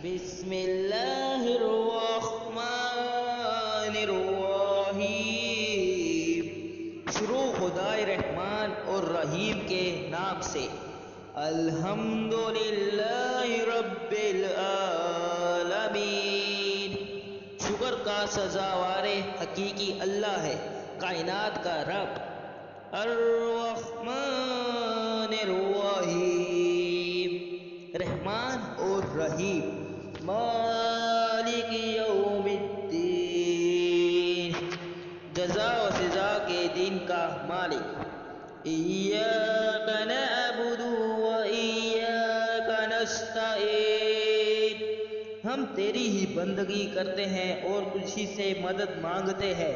بسم اللہ الرحمن الرحیم۔ شروع خدائے رحمان اور رحیم کے نام سے۔ الحمدللہ رب العالمین۔ شکر کا سزاوار حقیقی اللہ ہے، کائنات کا رب۔ الرحمن الرحیم، رحمان اور رحیم۔ مالک یوم الدین، جزا و سزا کے دن کا مالک۔ ایاک نعبد و ایاک نستعین، ہم تیری ہی بندگی کرتے ہیں اور تجھی سے مدد مانگتے ہیں۔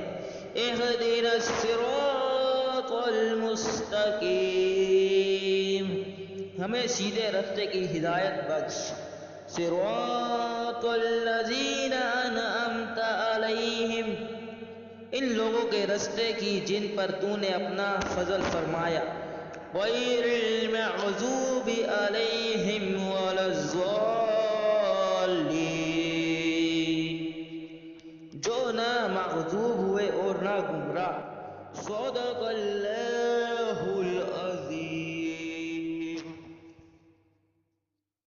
اہدنا الصراط المستقیم، ہمیں سیدھے راستے کی ہدایت بخش۔ صراط الذین انعمت علیہم، ان لوگوں کے راستے کی جن پر تو نے اپنا فضل فرمایا۔ غیر المغضوب علیہم ولا الضالین، جو نہ مغضوب ہوئے اور نہ گمراہ۔ صدق اللہ العظیم۔